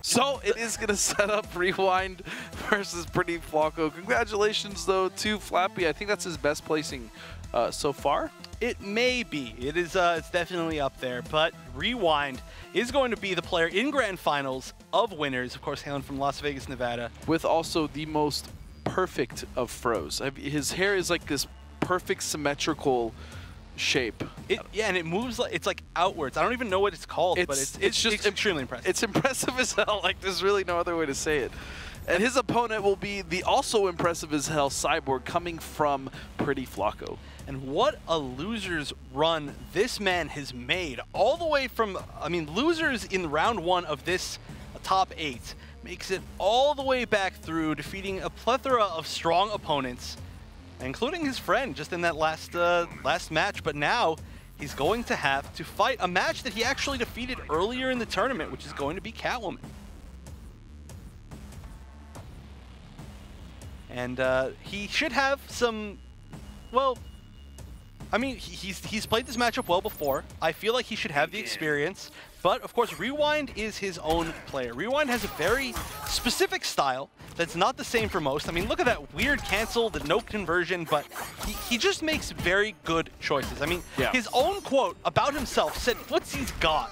So it is going to set up Rewind versus Pretty Flocko. Congratulations, though, to Flappy. I think that's his best placing so far. It may be. It is. It's definitely up there. But Rewind is going to be the player in Grand Finals of winners, of course, hailing from Las Vegas, Nevada. With also the most perfect of froze. His hair is like this perfect symmetrical shape. Yeah, and it moves like it's like outwards. I don't even know what it's called, but it's just extremely impressive. It's impressive as hell. Like there's really no other way to say it. And his opponent will be the also impressive as hell Cyborg coming from Pretty Flocko. And what a loser's run this man has made, all the way from, I mean, losers in round 1 of this top 8 makes it all the way back through, defeating a plethora of strong opponents, including his friend just in that last match. But now he's going to have to fight a match that he actually defeated earlier in the tournament, which is going to be Catwoman. And he should have some, well, I mean, he's played this matchup well before. I feel like he should have the experience. But, of course, Rewind is his own player. Rewind has a very specific style that's not the same for most. I mean, look at that weird cancel, the no conversion, but he just makes very good choices. I mean, his own quote about himself said, "Footsie's God."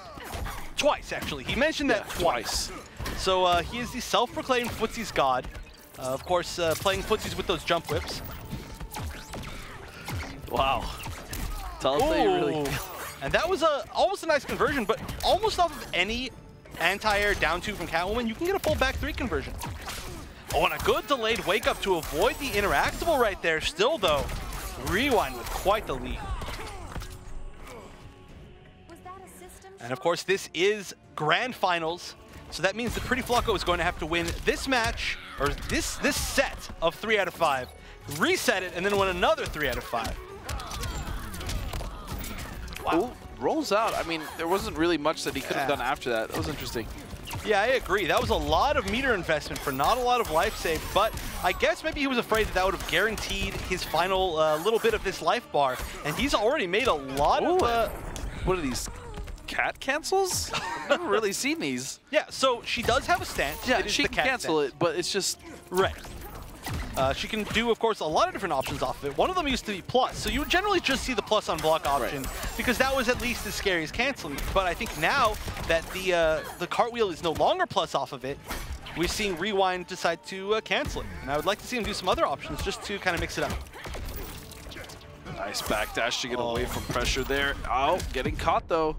Twice, actually. He mentioned that twice. So he is the self-proclaimed Footsie's God. Of course, playing footsies with those jump whips. Wow. Tell us that you really... And that was almost a nice conversion, but almost off of any anti-air down 2 from Catwoman, you can get a full back 3 conversion. Oh, and a good delayed wake up to avoid the interactable right there. Still, though, Rewind with quite the lead. And of course, this is Grand Finals, so that means that Pretty Flocko is going to have to win this match, or this set of 3 out of 5, reset it, and then win another 3 out of 5. Wow. Ooh, rolls out. I mean, there wasn't really much that he could have done after that. That was interesting. Yeah, I agree. That was a lot of meter investment for not a lot of life save, but I guess maybe he was afraid that that would have guaranteed his final little bit of this life bar, and he's already made a lot of... What are these? Cat cancels? I've never really seen these. Yeah, so she does have a stance. Yeah, she can cancel it, but it's just... Right. She can do, of course, a lot of different options off of it. One of them used to be plus, so you would generally just see the plus on block option because that was at least as scary as canceling. But I think now that the cartwheel is no longer plus off of it, we're seeing Rewind decide to cancel it. And I would like to see him do some other options just to kind of mix it up. Nice backdash to get away from pressure there. Oh, getting caught, though.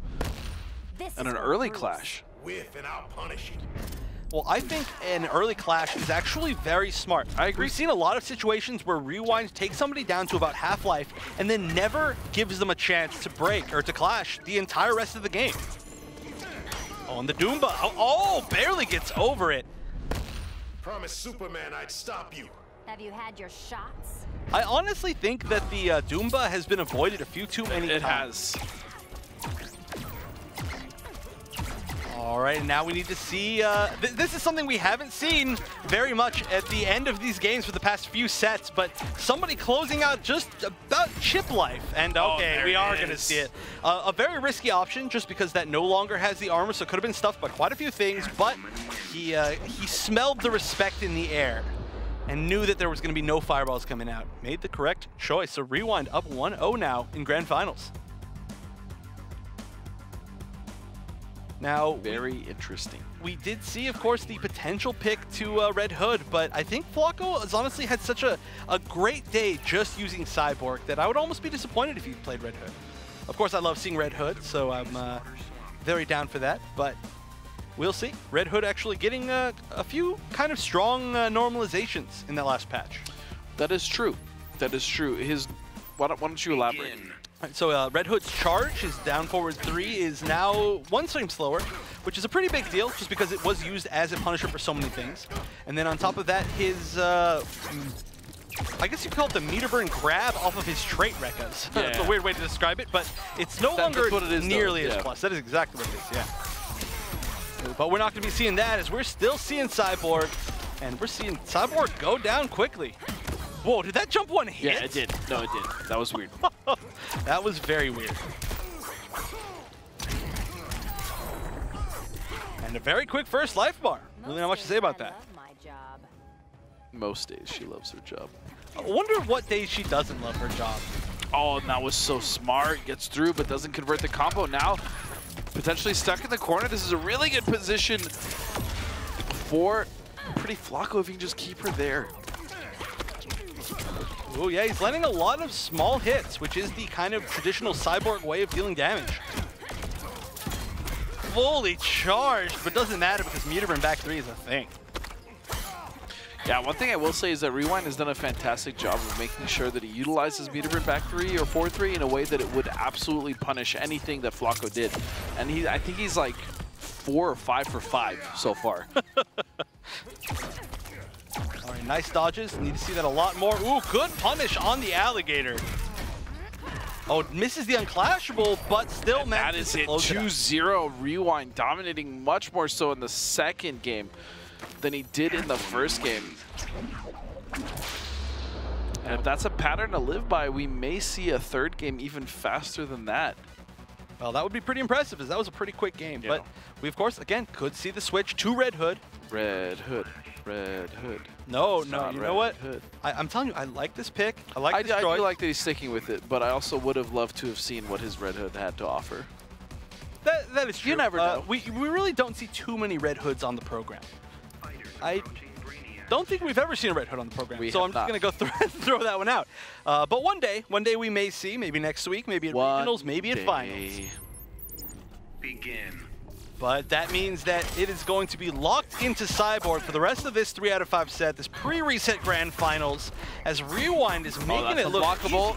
And an early clash. Whiff and I'll punish it. Well, I think an early clash is actually very smart. I agree. We've seen a lot of situations where Rewind takes somebody down to about half life and then never gives them a chance to break or to clash the entire rest of the game. Oh, and the Doomba. Oh, barely gets over it. Promised Superman I'd stop you. Have you had your shots? I honestly think that the Doomba has been avoided a few too many times. It has. All right, now we need to see, this is something we haven't seen very much at the end of these games for the past few sets, but somebody closing out just about chip life. And okay, we are going to see it. A very risky option just because that no longer has the armor, so it could have been stuffed by quite a few things, but he smelled the respect in the air and knew that there was going to be no fireballs coming out. Made the correct choice, so Rewind up 1-0 now in Grand Finals. Now, very interesting. We did see, of course, the potential pick to Red Hood, but I think Flocko has honestly had such a great day just using Cyborg that I would almost be disappointed if he played Red Hood. Of course, I love seeing Red Hood, so I'm very down for that, but we'll see. Red Hood actually getting a few kind of strong normalizations in that last patch. That is true. That is true. Why don't you elaborate? Right, so Red Hood's charge, his down forward 3, is now 1 frame slower, which is a pretty big deal just because it was used as a punisher for so many things. And then on top of that, his, I guess you could call it the meter burn grab off of his trait Rekkas. Yeah. That's a weird way to describe it, but it's no longer nearly as yeah. plus. That is exactly what it is, yeah. But we're not going to be seeing that as we're still seeing Cyborg, and we're seeing Cyborg go down quickly. Whoa, did that jump one hit? Yeah, it did. No, it did. That was weird. That was very weird. And a very quick first life bar. Really not much to say about that. Most days she loves her job. I wonder what days she doesn't love her job. Oh, and that was so smart. Gets through, but doesn't convert the combo. Now, potentially stuck in the corner. This is a really good position for Pretty Flocko if he can just keep her there. Oh yeah, he's landing a lot of small hits, which is the kind of traditional Cyborg way of dealing damage. Fully charged, but doesn't matter because meter burn back 3 is a thing. Yeah, one thing I will say is that Rewind has done a fantastic job of making sure that he utilizes meter burn back 3 or 4-3 in a way that it would absolutely punish anything that Flocko did. And I think he's like 4 or 5 for 5 so far. All right, nice dodges. Need to see that a lot more. Ooh, good punish on the alligator. Oh, misses the unclashable, but still manages to close it out. 2-0 Rewind, dominating much more so in the second game than he did in the first game. And if that's a pattern to live by, we may see a third game even faster than that. Well, that would be pretty impressive, as that was a pretty quick game. Yeah. But we, of course, again, could see the switch to Red Hood. Red Hood. Red Hood. No, no, you know what? Hood. I'm telling you, I like this pick. I like this choice. I do like that he's sticking with it, but I also would have loved to have seen what his Red Hood had to offer. That is true. You never know. We really don't see too many Red Hoods on the program. I don't think we've ever seen a Red Hood on the program, so I'm just going to go throw that one out. But one day we may see, maybe next week, maybe at regionals, maybe at finals. Begin. But that means that it is going to be locked into Cyborg for the rest of this 3 out of 5 set, this pre-reset grand finals, as Rewind is making it look blockable.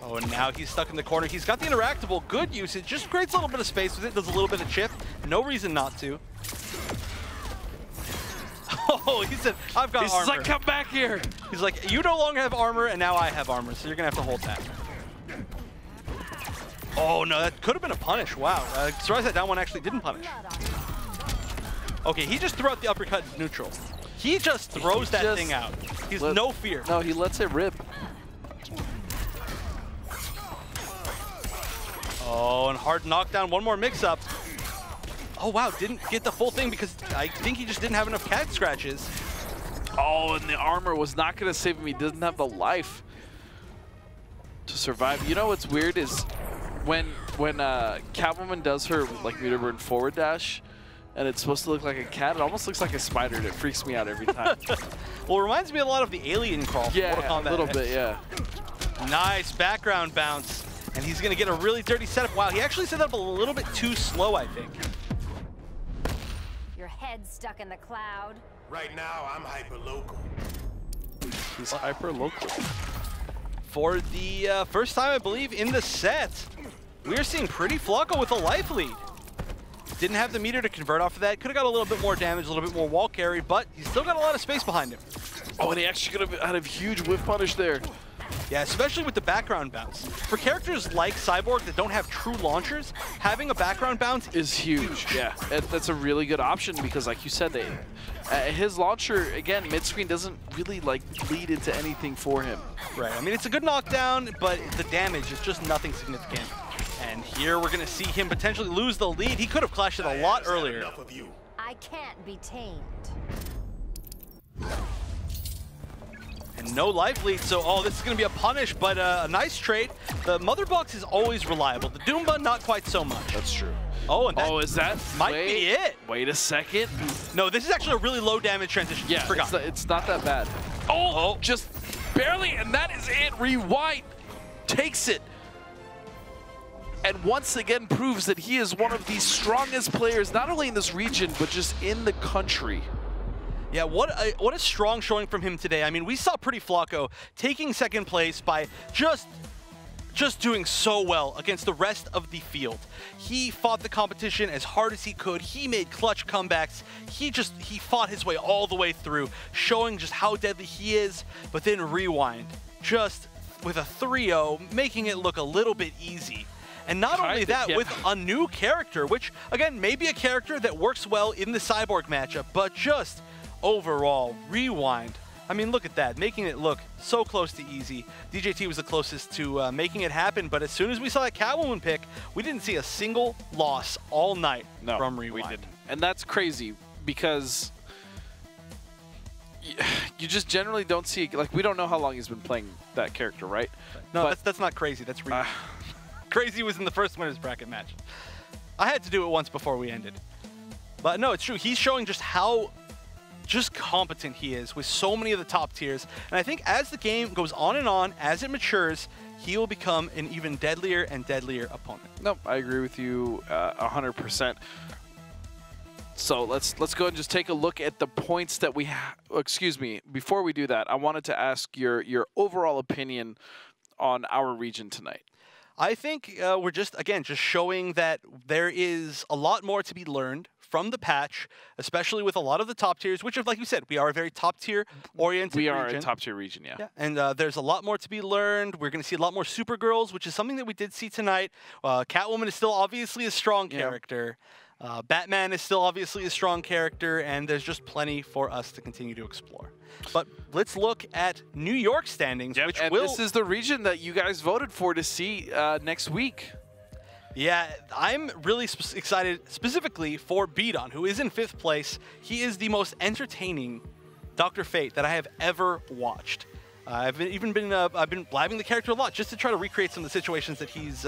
Oh, and now he's stuck in the corner. He's got the interactable, good usage, just creates a little bit of space with it, does a little bit of chip, no reason not to. Oh, he said, I've got armor. He's like, come back here. He's like, you no longer have armor, and now I have armor, so you're going to have to hold that. Oh, no, that could have been a punish. Wow. Surprised that down one actually didn't punish. Okay, he just threw out the uppercut neutral. He just throws that thing out. He's no fear. No, he lets it rip. Oh, and hard knockdown. One more mix-up. Oh, wow. Didn't get the full thing because I think he just didn't have enough cat scratches. Oh, and the armor was not going to save him. He doesn't have the life to survive. You know what's weird is when Catwoman does her like meter burn forward dash, and it's supposed to look like a cat, it almost looks like a spider, and it freaks me out every time. Well, it reminds me a lot of the alien crawl from Mortal Kombat. A little bit, yeah. Nice background bounce, and he's going to get a really dirty setup. Wow, he actually set up a little bit too slow, I think. Your head's stuck in the cloud. Right now, I'm hyper-local. He's hyper-local. For the first time, I believe, in the set, we're seeing Pretty Flocko with a life lead. Didn't have the meter to convert off of that. Could have got a little bit more damage, a little bit more wall carry, but he's still got a lot of space behind him. Oh, and he actually could have had a huge whiff punish there. Yeah, especially with the background bounce. For characters like Cyborg that don't have true launchers, having a background bounce is huge. Yeah, that's a really good option because, like you said, his launcher, again, mid-screen doesn't really like lead into anything for him. Right, I mean, it's a good knockdown, but the damage is just nothing significant. And here we're going to see him potentially lose the lead. He could have clashed it a lot earlier. I can't be tamed. And no life lead, so this is going to be a punish, but a nice trade. The Mother Box is always reliable. The Doomba, not quite so much. That's true. Oh, and that is that? Might be it. Wait a second. No, this is actually a really low damage transition. Yeah, it's not that bad. Oh, just barely, and that is it. Rewind takes it. And once again proves that he is one of the strongest players, not only in this region, but just in the country. Yeah, what a strong showing from him today. I mean, we saw Pretty Flocko taking second place by just doing so well against the rest of the field. He fought the competition as hard as he could. He made clutch comebacks. He fought his way all the way through, showing just how deadly he is. But then Rewind, just with a 3-0, making it look a little bit easy. And not only that, with a new character, which, again, may be a character that works well in the Cyborg matchup, but just overall, Rewind I mean, look at that, making it look so close to easy. DJT was the closest to making it happen, but as soon as we saw that Catwoman pick, we didn't see a single loss all night from Rewind. We didn't. And that's crazy because you just generally don't see, like, we don't know how long he's been playing that character, right? No, but, that's not crazy. That's Rewind. Crazy was in the first winners bracket match. I had to do it once before we ended. But no, it's true. He's showing just how competent he is with so many of the top tiers. And I think as the game goes on, as it matures, he will become an even deadlier and deadlier opponent. Nope, I agree with you 100%. So let's go ahead and just take a look at the points that we have. Excuse me, before we do that, I wanted to ask your overall opinion on our region tonight. I think we're just showing that there is a lot more to be learned from the patch, especially with a lot of the top tiers, which, like you said, we are a very top tier oriented region. We are a top tier region, yeah. And there's a lot more to be learned. We're going to see a lot more Supergirls, which is something that we did see tonight. Catwoman is still obviously a strong character. Batman is still obviously a strong character, and there's just plenty for us to continue to explore. But let's look at New York standings, which this is the region that you guys voted for to see next week. Yeah, I'm really excited specifically for Beaton, who is in 5th place. He is the most entertaining Dr. Fate that I have ever watched. I've been blabbing the character a lot just to try to recreate some of the situations that he's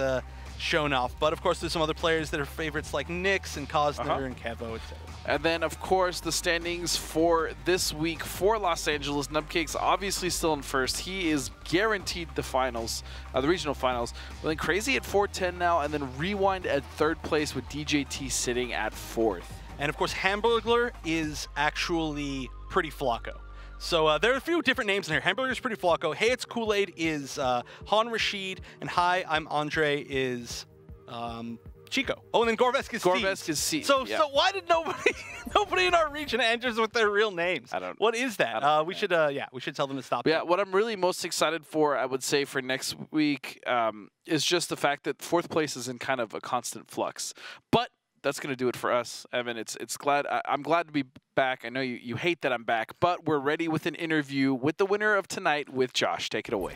shown off. But of course, there's some other players that are favorites like Nyx and Cosner and Kevo, etc. And then, of course, the standings for this week for Los Angeles. Nubcake's obviously still in 1st. He is guaranteed the finals, the regional finals. Well, then Crazy at 410 now, and then Rewind at 3rd place with DJT sitting at 4th. And of course, Hamburglar is actually Pretty Flocko. So there are a few different names in here. Hamburger's Pretty Flocko. Hey, it's Kool-Aid is Han Rashid. And hi, I'm Andre is Chico. Oh, and then Gorvesk is C. So why did nobody in our region enters with their real names? I don't. What is that? We should tell them to stop. Yeah, what I'm really most excited for, I would say, for next week is just the fact that 4th place is in kind of a constant flux. But that's going to do it for us, Evan. I'm glad to be back. I know you hate that I'm back, but we're ready with an interview with the winner of tonight with Josh. Take it away.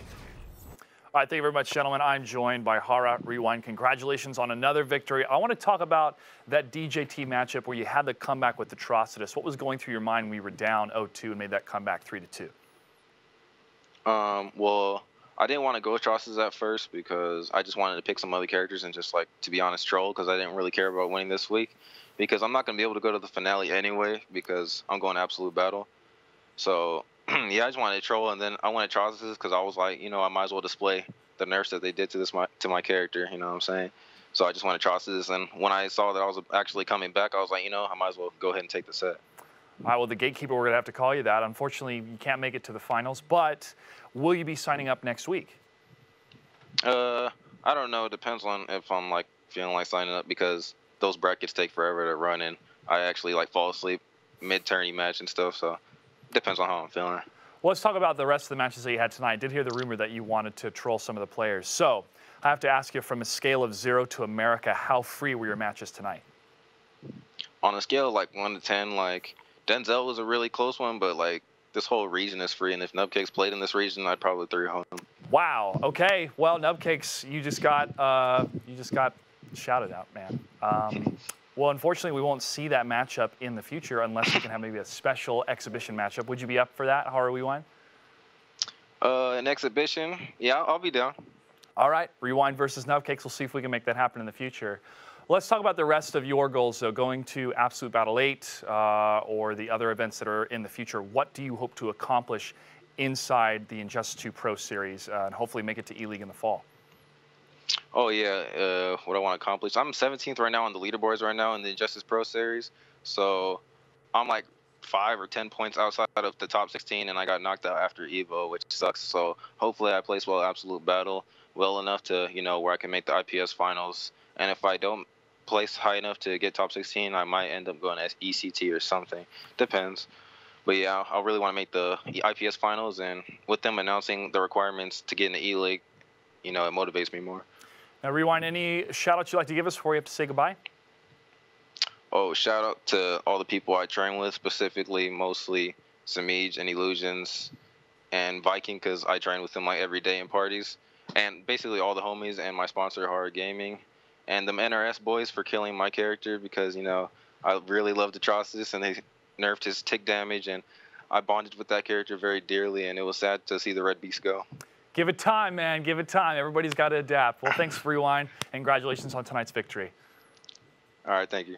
All right, thank you very much, gentlemen. I'm joined by Hara. Rewind, congratulations on another victory. I want to talk about that DJT matchup where you had the comeback with Atrocitus. What was going through your mind when we were down 0-2 and made that comeback 3-2? Well, I didn't want to go Atrocitus at first because I just wanted to pick some other characters and just, like, to be honest, troll, because I didn't really care about winning this week. Because I'm not going to be able to go to the finale anyway because I'm going to Absolute Battle. So yeah, I just wanted to troll, and then I went Atrocitus because I was like, I might as well display the nerfs that they did to my character, you know what I'm saying? So I just went Atrocitus, and when I saw that I was actually coming back, I was like, I might as well go ahead and take the set. All right, well, the Gatekeeper, we're going to have to call you that. Unfortunately, you can't make it to the finals, but will you be signing up next week? I don't know. It depends on if I'm, like, feeling like signing up because those brackets take forever to run, and I actually, like, fall asleep mid-tourney match and stuff, so depends on how I'm feeling. Well, let's talk about the rest of the matches that you had tonight. I did hear the rumor that you wanted to troll some of the players. So I have to ask you, from a scale of 0 to America, how free were your matches tonight? On a scale of, like, 1 to 10, like, Denzel was a really close one, but, like, this whole region is free, and if Nubcakes played in this region, I'd probably 3-0 him. Wow. Okay. Well, Nubcakes, you just got shouted out, man. Well, unfortunately, we won't see that matchup in the future unless we can have maybe a special exhibition matchup. Would you be up for that, Hara Rewind? An exhibition? Yeah, I'll be down. All right, Rewind versus Nubcakes. We'll see if we can make that happen in the future. Let's talk about the rest of your goals, though. Going to Absolute Battle 8 or the other events that are in the future, what do you hope to accomplish inside the Injustice 2 Pro Series and hopefully make it to E-League in the fall? Oh, yeah, what I want to accomplish. I'm 17th right now on the leaderboards right now in the Injustice Pro Series. So I'm like 5 or 10 points outside of the top 16, and I got knocked out after Evo, which sucks. So hopefully I place well Absolute Battle well enough to, where I can make the IPS finals. And if I don't place high enough to get top 16, I might end up going as ECT or something. Depends. But yeah, I really want to make the IPS finals, and with them announcing the requirements to get in the E-League, it motivates me more. Now, Rewind, any shout-outs you'd like to give us before we have to say goodbye? Oh, shout-out to all the people I train with, specifically, mostly Samij and Illusions, and Viking because I train with him like every day in parties, and basically all the homies and my sponsor Hara Gaming, and them NRS boys for killing my character because I really loved Atrocitus and they nerfed his tick damage, and I bonded with that character very dearly, and it was sad to see the Red Beast go. Give it time, man. Give it time. Everybody's got to adapt. Well, thanks for Rewind, and congratulations on tonight's victory. All right, thank you.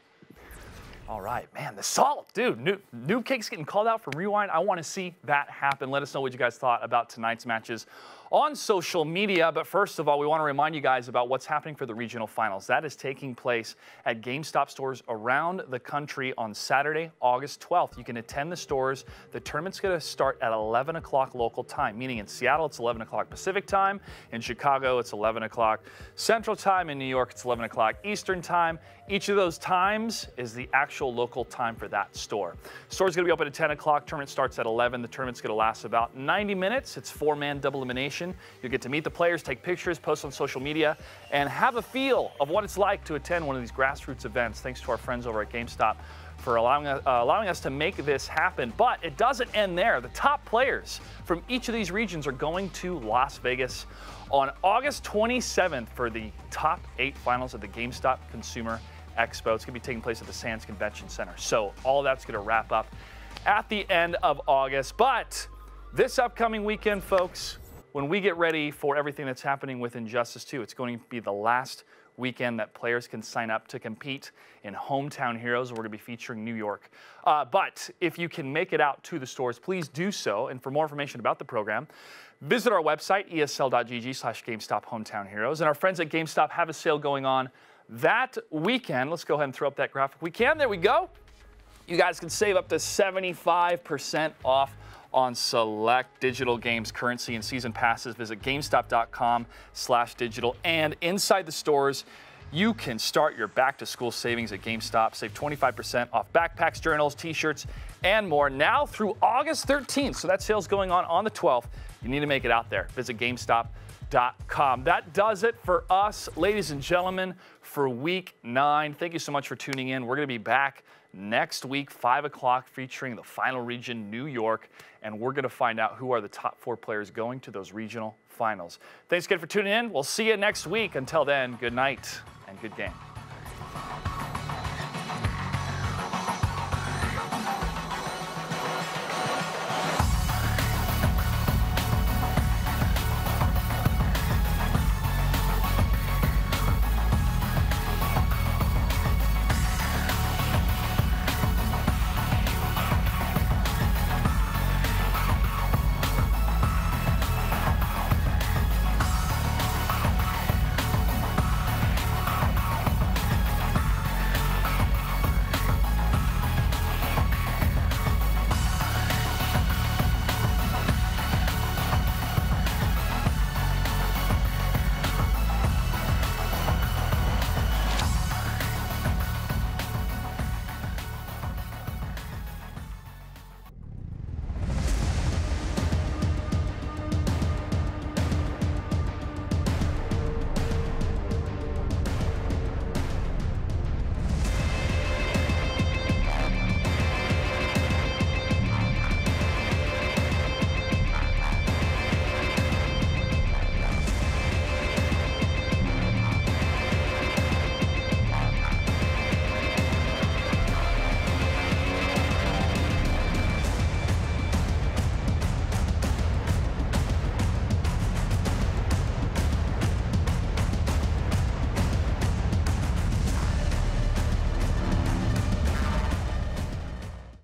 All right, man, the salt, dude. Noob Cake's getting called out from Rewind. I want to see that happen. Let us know what you guys thought about tonight's matches on social media. But first of all, we want to remind you guys about what's happening for the regional finals. That is taking place at GameStop stores around the country on Saturday, August 12th. You can attend the stores. The tournament's going to start at 11 o'clock local time, meaning in Seattle, it's 11 o'clock Pacific time. In Chicago, it's 11 o'clock Central time. In New York, it's 11 o'clock Eastern time. Each of those times is the actual local time for that store. Store's going to be open at 10 o'clock. Tournament starts at 11. The tournament's going to last about 90 minutes. It's 4-man double elimination. You'll get to meet the players, take pictures, post on social media, and have a feel of what it's like to attend one of these grassroots events. Thanks to our friends over at GameStop for allowing us to make this happen. But it doesn't end there. The top players from each of these regions are going to Las Vegas on August 27th for the top 8 finals of the GameStop Consumer Expo. It's going to be taking place at the Sands Convention Center. So all that's going to wrap up at the end of August. But this upcoming weekend, folks, when we get ready for everything that's happening with Injustice 2, it's going to be the last weekend that players can sign up to compete in Hometown Heroes. We're going to be featuring New York. But if you can make it out to the stores, please do so. And for more information about the program, visit our website, esl.gg/GameStop Hometown Heroes. And our friends at GameStop have a sale going on that weekend. Let's go ahead and throw up that graphic. We can. There we go. You guys can save up to 75% off on select digital games, currency, and season passes. Visit GameStop.com/digital. And inside the stores, you can start your back-to-school savings at GameStop. Save 25% off backpacks, journals, T-shirts, and more now through August 13th. So that sale's going on the 12th. You need to make it out there. Visit GameStop.com. That does it for us, ladies and gentlemen, for week 9. Thank you so much for tuning in. We're going to be back next week, 5 o'clock, featuring the final region, New York, and we're going to find out who are the top 4 players going to those regional finals. Thanks again for tuning in. We'll see you next week. Until then, good night and good game.